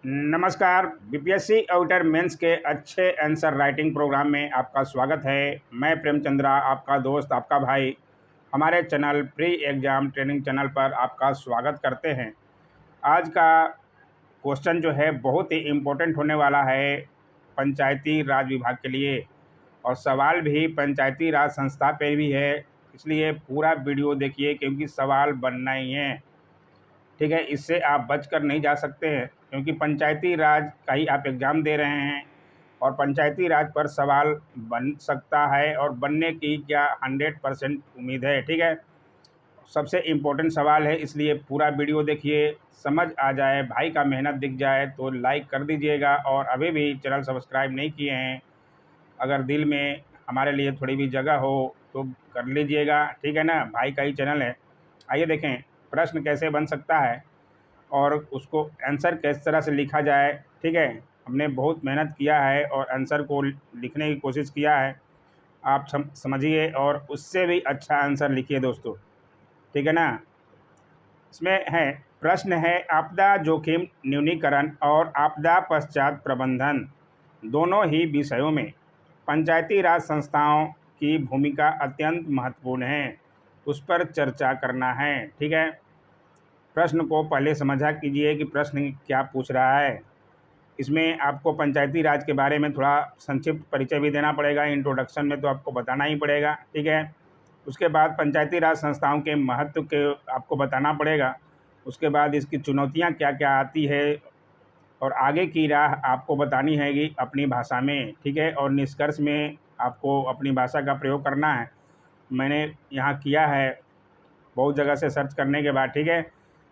नमस्कार। BPSC outer mains के अच्छे आंसर राइटिंग प्रोग्राम में आपका स्वागत है। मैं प्रेमचंद्रा, आपका दोस्त, आपका भाई, हमारे channel pre exam training channel पर आपका स्वागत करते हैं। आज का क्वेश्चन जो है बहुत ही इम्पोर्टेंट होने वाला है पंचायती राज विभाग के लिए, और सवाल भी पंचायती राज संस्था पे भी है, इसलिए पूरा वीडियो देखिए क्योंकि सवाल बनना ही है। ठीक है, इससे आप बचकर नहीं जा सकते हैं क्योंकि पंचायती राज का ही आप एग्ज़ाम दे रहे हैं और पंचायती राज पर सवाल बन सकता है और बनने की क्या 100% उम्मीद है। ठीक है, सबसे इम्पोर्टेंट सवाल है, इसलिए पूरा वीडियो देखिए, समझ आ जाए, भाई का मेहनत दिख जाए तो लाइक कर दीजिएगा। और अभी भी चैनल सब्सक्राइब नहीं किए हैं, अगर दिल में हमारे लिए थोड़ी भी जगह हो तो कर लीजिएगा। ठीक है ना, भाई का ही चैनल है। आइए देखें प्रश्न कैसे बन सकता है और उसको आंसर किस तरह से लिखा जाए। ठीक है, हमने बहुत मेहनत किया है और आंसर को लिखने की कोशिश किया है, आप समझिए और उससे भी अच्छा आंसर लिखिए दोस्तों। ठीक है ना, इसमें है, प्रश्न है, आपदा जोखिम न्यूनीकरण और आपदा पश्चात प्रबंधन दोनों ही विषयों में पंचायती राज संस्थाओं की भूमिका अत्यंत महत्वपूर्ण है, उस पर चर्चा करना है। ठीक है, प्रश्न को पहले समझा कीजिए कि प्रश्न क्या पूछ रहा है। इसमें आपको पंचायती राज के बारे में थोड़ा संक्षिप्त परिचय भी देना पड़ेगा, इंट्रोडक्शन में तो आपको बताना ही पड़ेगा। ठीक है, उसके बाद पंचायती राज संस्थाओं के महत्व के आपको बताना पड़ेगा। उसके बाद इसकी चुनौतियां क्या क्या आती है और आगे की राह आपको बतानी हैगी अपनी भाषा में। ठीक है, और निष्कर्ष में आपको अपनी भाषा का प्रयोग करना है। मैंने यहाँ किया है बहुत जगह से सर्च करने के बाद। ठीक है,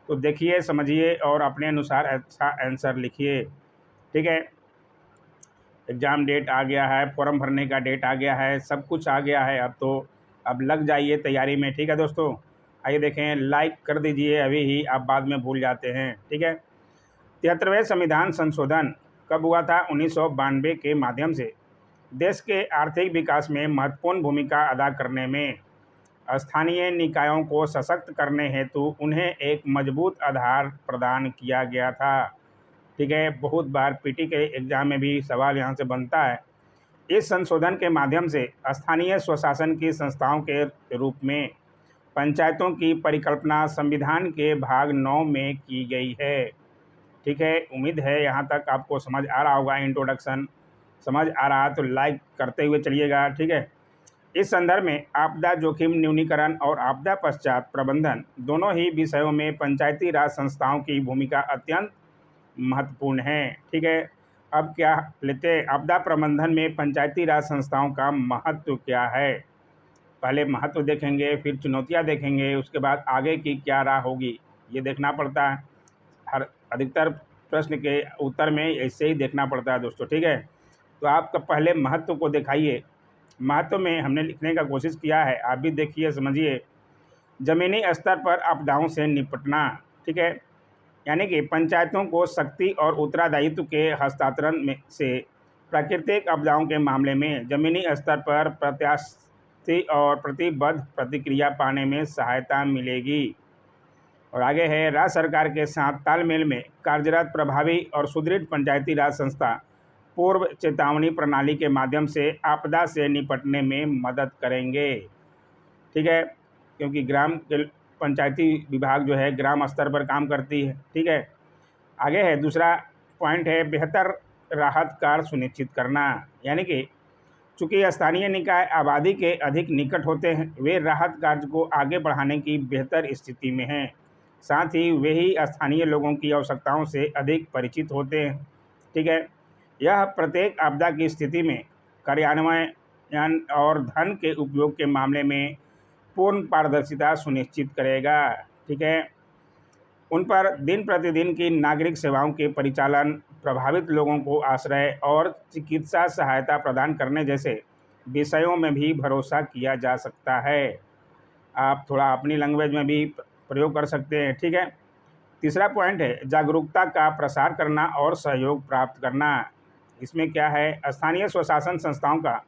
तो देखिए, समझिए और अपने अनुसार अच्छा आंसर लिखिए। ठीक है, एग्ज़ाम डेट आ गया है, फॉर्म भरने का डेट आ गया है, सब कुछ आ गया है, अब लग जाइए तैयारी में। ठीक है दोस्तों, आइए देखें, लाइक कर दीजिए अभी ही, आप बाद में भूल जाते हैं। ठीक है, 73वें संविधान संशोधन कब हुआ था? 1992 के माध्यम से देश के आर्थिक विकास में महत्वपूर्ण भूमिका अदा करने में स्थानीय निकायों को सशक्त करने हेतु उन्हें एक मजबूत आधार प्रदान किया गया था। ठीक है, बहुत बार पीटी के एग्जाम में भी सवाल यहाँ से बनता है। इस संशोधन के माध्यम से स्थानीय स्वशासन की संस्थाओं के रूप में पंचायतों की परिकल्पना संविधान के भाग 9 में की गई है। ठीक है, उम्मीद है यहाँ तक आपको समझ आ रहा होगा। इंट्रोडक्शन समझ आ रहा है तो लाइक करते हुए चलिएगा। ठीक है, इस संदर्भ में आपदा जोखिम न्यूनीकरण और आपदा पश्चात प्रबंधन दोनों ही विषयों में पंचायती राज संस्थाओं की भूमिका अत्यंत महत्वपूर्ण है। ठीक है, अब क्या लेते हैं, आपदा प्रबंधन में पंचायती राज संस्थाओं का महत्व क्या है। पहले महत्व देखेंगे, फिर चुनौतियां देखेंगे, उसके बाद आगे की क्या राह होगी ये देखना पड़ता है। हर अधिकतर प्रश्न के उत्तर में ऐसे ही देखना पड़ता है दोस्तों। ठीक है, तो आपका पहले महत्व को दिखाइए। महत्व में हमने लिखने का कोशिश किया है, आप भी देखिए, समझिए। ज़मीनी स्तर पर आपदाओं से निपटना। ठीक है, यानी कि पंचायतों को शक्ति और उत्तरदायित्व के हस्तांतरण में से प्राकृतिक आपदाओं के मामले में ज़मीनी स्तर पर प्रत्याशी और प्रतिबद्ध प्रतिक्रिया पाने में सहायता मिलेगी। और आगे है, राज्य सरकार के साथ तालमेल में कार्यरत प्रभावी और सुदृढ़ पंचायती राज संस्था पूर्व चेतावनी प्रणाली के माध्यम से आपदा से निपटने में मदद करेंगे। ठीक है, क्योंकि ग्राम के पंचायती विभाग जो है ग्राम स्तर पर काम करती है। ठीक है, आगे है, दूसरा पॉइंट है, बेहतर राहत कार्य सुनिश्चित करना। यानी कि चूँकि स्थानीय निकाय आबादी के अधिक निकट होते हैं, वे राहत कार्य को आगे बढ़ाने की बेहतर स्थिति में हैं। साथ ही वे ही स्थानीय लोगों की आवश्यकताओं से अधिक परिचित होते हैं। ठीक है, यह प्रत्येक आपदा की स्थिति में कार्यान्वयन और धन के उपयोग के मामले में पूर्ण पारदर्शिता सुनिश्चित करेगा। ठीक है, उन पर दिन प्रतिदिन की नागरिक सेवाओं के परिचालन, प्रभावित लोगों को आश्रय और चिकित्सा सहायता प्रदान करने जैसे विषयों में भी भरोसा किया जा सकता है। आप थोड़ा अपनी लैंग्वेज में भी प्रयोग कर सकते हैं। ठीक है, तीसरा पॉइंट है, जागरूकता का प्रसार करना और सहयोग प्राप्त करना। इसमें क्या है, स्थानीय स्वशासन संस्थाओं का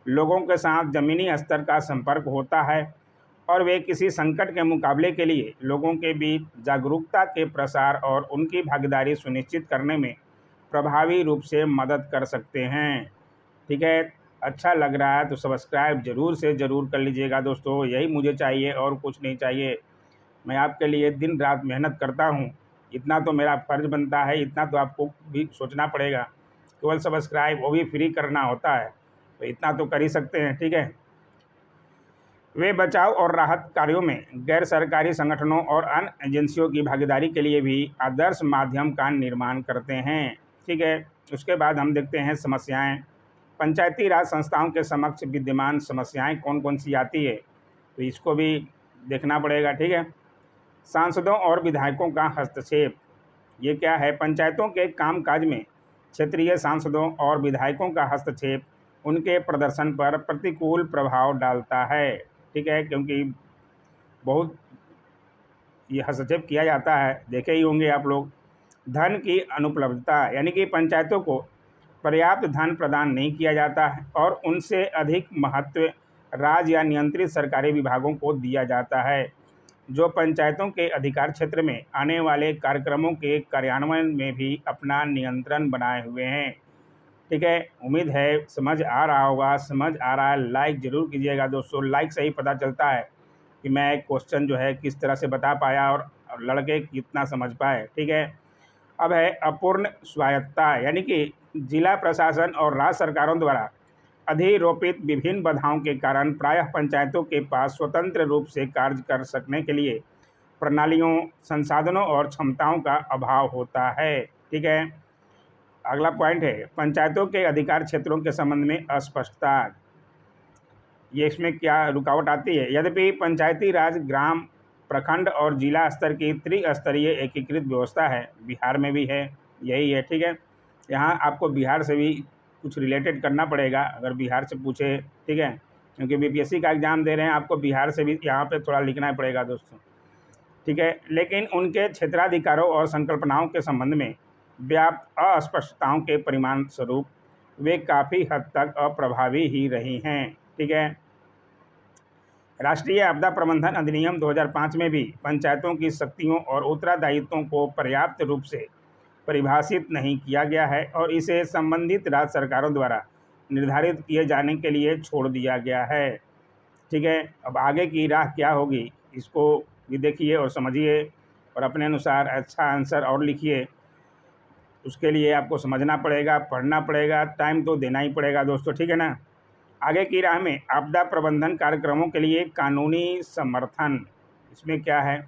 लोगों के साथ ज़मीनी स्तर का संपर्क होता है और वे किसी संकट के मुकाबले के लिए लोगों के बीच जागरूकता के प्रसार और उनकी भागीदारी सुनिश्चित करने में प्रभावी रूप से मदद कर सकते हैं। ठीक है, अच्छा लग रहा है तो सब्सक्राइब ज़रूर से ज़रूर कर लीजिएगा दोस्तों, यही मुझे चाहिए और कुछ नहीं चाहिए। मैं आपके लिए दिन रात मेहनत करता हूँ, इतना तो मेरा फ़र्ज़ बनता है, इतना तो आपको भी सोचना पड़ेगा। केवल सब्सक्राइब वो भी फ्री करना होता है, तो इतना तो कर ही सकते हैं। ठीक है, वे बचाव और राहत कार्यों में गैर सरकारी संगठनों और अन्य एजेंसियों की भागीदारी के लिए भी आदर्श माध्यम का निर्माण करते हैं। ठीक है, उसके बाद हम देखते हैं समस्याएं। पंचायती राज संस्थाओं के समक्ष विद्यमान समस्याएं कौन कौन सी आती है, तो इसको भी देखना पड़ेगा। ठीक है, सांसदों और विधायकों का हस्तक्षेप, ये क्या है? पंचायतों के कामकाज में क्षेत्रीय सांसदों और विधायकों का हस्तक्षेप उनके प्रदर्शन पर प्रतिकूल प्रभाव डालता है। ठीक है, क्योंकि बहुत ये हस्तक्षेप किया जाता है, देखे ही होंगे आप लोग। धन की अनुपलब्धता, यानी कि पंचायतों को पर्याप्त धन प्रदान नहीं किया जाता है और उनसे अधिक महत्व राज्य या नियंत्रित सरकारी विभागों को दिया जाता है, जो पंचायतों के अधिकार क्षेत्र में आने वाले कार्यक्रमों के कार्यान्वयन में भी अपना नियंत्रण बनाए हुए हैं। ठीक है, उम्मीद है समझ आ रहा होगा। समझ आ रहा है लाइक ज़रूर कीजिएगा दोस्तों, लाइक से ही पता चलता है कि मैं क्वेश्चन जो है किस तरह से बता पाया और लड़के कितना समझ पाए। ठीक है, अब है अपूर्ण स्वायत्तता, यानी कि जिला प्रशासन और राज्य सरकारों द्वारा अधिरोपित विभिन्न बाधाओं के कारण प्रायः पंचायतों के पास स्वतंत्र रूप से कार्य कर सकने के लिए प्रणालियों, संसाधनों और क्षमताओं का अभाव होता है। ठीक है, अगला पॉइंट है पंचायतों के अधिकार क्षेत्रों के संबंध में अस्पष्टता। ये इसमें क्या रुकावट आती है? यद्यपि पंचायती राज ग्राम, प्रखंड और जिला स्तर की त्रिस्तरीय एकीकृत व्यवस्था है, बिहार में भी है, यही है। ठीक है, यहाँ आपको बिहार से भी कुछ रिलेटेड करना पड़ेगा अगर बिहार से पूछे। ठीक है, क्योंकि बीपीएससी का एग्ज़ाम दे रहे हैं, आपको बिहार से भी यहाँ पे थोड़ा लिखना पड़ेगा दोस्तों। ठीक है, लेकिन उनके क्षेत्राधिकारों और संकल्पनाओं के संबंध में व्याप्त अस्पष्टताओं के परिणाम स्वरूप वे काफ़ी हद तक अप्रभावी ही रही हैं। ठीक है, राष्ट्रीय आपदा प्रबंधन अधिनियम 2005 में भी पंचायतों की शक्तियों और उत्तरदायित्वों को पर्याप्त रूप से परिभाषित नहीं किया गया है और इसे संबंधित राज्य सरकारों द्वारा निर्धारित किए जाने के लिए छोड़ दिया गया है। ठीक है, अब आगे की राह क्या होगी, इसको भी देखिए और समझिए और अपने अनुसार अच्छा आंसर और लिखिए। उसके लिए आपको समझना पड़ेगा, पढ़ना पड़ेगा, टाइम तो देना ही पड़ेगा दोस्तों। ठीक है ना। आगे की राह में आपदा प्रबंधन कार्यक्रमों के लिए कानूनी समर्थन, इसमें क्या है?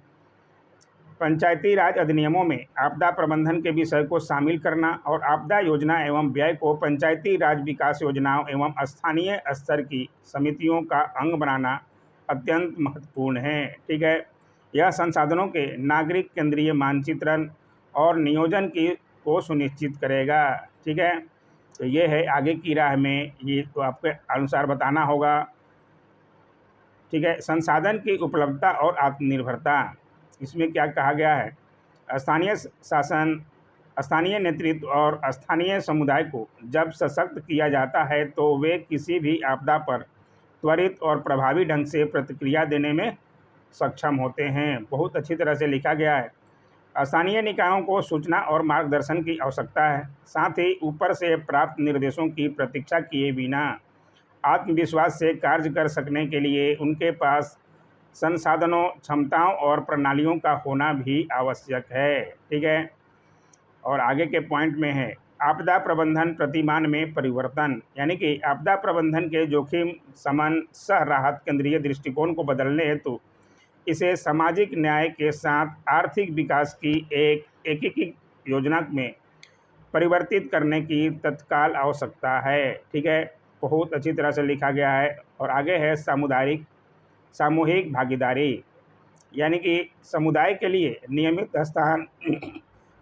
पंचायती राज अधिनियमों में आपदा प्रबंधन के विषय को शामिल करना और आपदा योजना एवं व्यय को पंचायती राज विकास योजनाओं एवं स्थानीय स्तर की समितियों का अंग बनाना अत्यंत महत्वपूर्ण है। ठीक है, यह संसाधनों के नागरिक केंद्रीय मानचित्रण और नियोजन को सुनिश्चित करेगा। ठीक है, तो ये है आगे की राह में, ये तो आपके अनुसार बताना होगा। ठीक है, संसाधन की उपलब्धता और आत्मनिर्भरता, इसमें क्या कहा गया है? स्थानीय शासन, स्थानीय नेतृत्व और स्थानीय समुदाय को जब सशक्त किया जाता है तो वे किसी भी आपदा पर त्वरित और प्रभावी ढंग से प्रतिक्रिया देने में सक्षम होते हैं। बहुत अच्छी तरह से लिखा गया है। स्थानीय निकायों को सूचना और मार्गदर्शन की आवश्यकता है, साथ ही ऊपर से प्राप्त निर्देशों की प्रतीक्षा किए बिना आत्मविश्वास से कार्य कर सकने के लिए उनके पास संसाधनों, क्षमताओं और प्रणालियों का होना भी आवश्यक है। ठीक है, और आगे के पॉइंट में है आपदा प्रबंधन प्रतिमान में परिवर्तन, यानी कि आपदा प्रबंधन के जोखिम शमन सह राहत केंद्रीय दृष्टिकोण को बदलने हेतु इसे सामाजिक न्याय के साथ आर्थिक विकास की एक एकीकृत योजना में परिवर्तित करने की तत्काल आवश्यकता है। ठीक है, बहुत अच्छी तरह से लिखा गया है। और आगे है सामूहिक भागीदारी, यानी कि समुदाय के लिए नियमित स्थान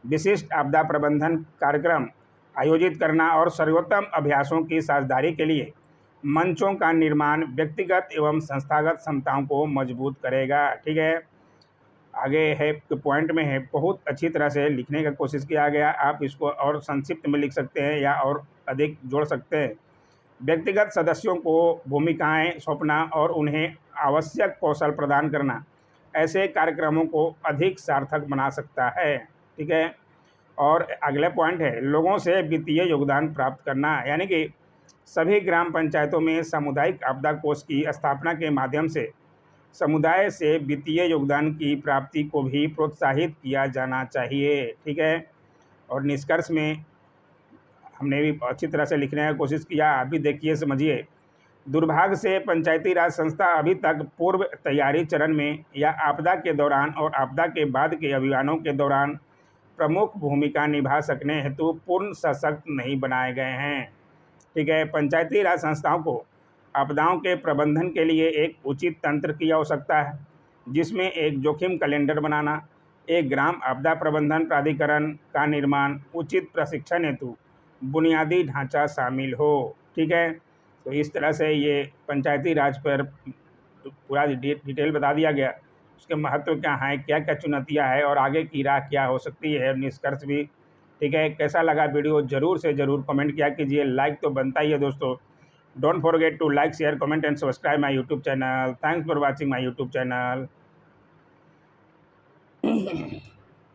विशिष्ट आपदा प्रबंधन कार्यक्रम आयोजित करना और सर्वोत्तम अभ्यासों की साझेदारी के लिए मंचों का निर्माण व्यक्तिगत एवं संस्थागत क्षमताओं को मजबूत करेगा। ठीक है, आगे है पॉइंट में है, बहुत अच्छी तरह से लिखने का कोशिश किया गया। आप इसको और संक्षिप्त में लिख सकते हैं या और अधिक जोड़ सकते हैं। व्यक्तिगत सदस्यों को भूमिकाएं सौंपना और उन्हें आवश्यक कौशल प्रदान करना ऐसे कार्यक्रमों को अधिक सार्थक बना सकता है। ठीक है, और अगला पॉइंट है लोगों से वित्तीय योगदान प्राप्त करना, यानी कि सभी ग्राम पंचायतों में सामुदायिक आपदा कोष की स्थापना के माध्यम से समुदाय से वित्तीय योगदान की प्राप्ति को भी प्रोत्साहित किया जाना चाहिए। ठीक है, और निष्कर्ष में हमने भी अच्छी तरह से लिखने की कोशिश किया, आप भी देखिए समझिए। दुर्भाग्य से पंचायती राज संस्था अभी तक पूर्व तैयारी चरण में या आपदा के दौरान और आपदा के बाद के अभियानों के दौरान प्रमुख भूमिका निभा सकने हेतु पूर्ण सशक्त नहीं बनाए गए हैं। ठीक है, पंचायती राज संस्थाओं को आपदाओं के प्रबंधन के लिए एक उचित तंत्र की आवश्यकता है, जिसमें एक जोखिम कैलेंडर बनाना, एक ग्राम आपदा प्रबंधन प्राधिकरण का निर्माण, उचित प्रशिक्षण हेतु बुनियादी ढांचा शामिल हो। ठीक है, तो इस तरह से ये पंचायती राज पर पूरा डिटेल बता दिया गया, उसके महत्व क्या हैं, क्या क्या चुनौतियाँ हैं और आगे की राह क्या हो सकती है, निष्कर्ष भी। ठीक है, कैसा लगा वीडियो ज़रूर से ज़रूर कमेंट किया कीजिए, लाइक तो बनता ही है दोस्तों। Don't forget to like, share, comment and subscribe my YouTube channel. Thanks for watching my YouTube channel.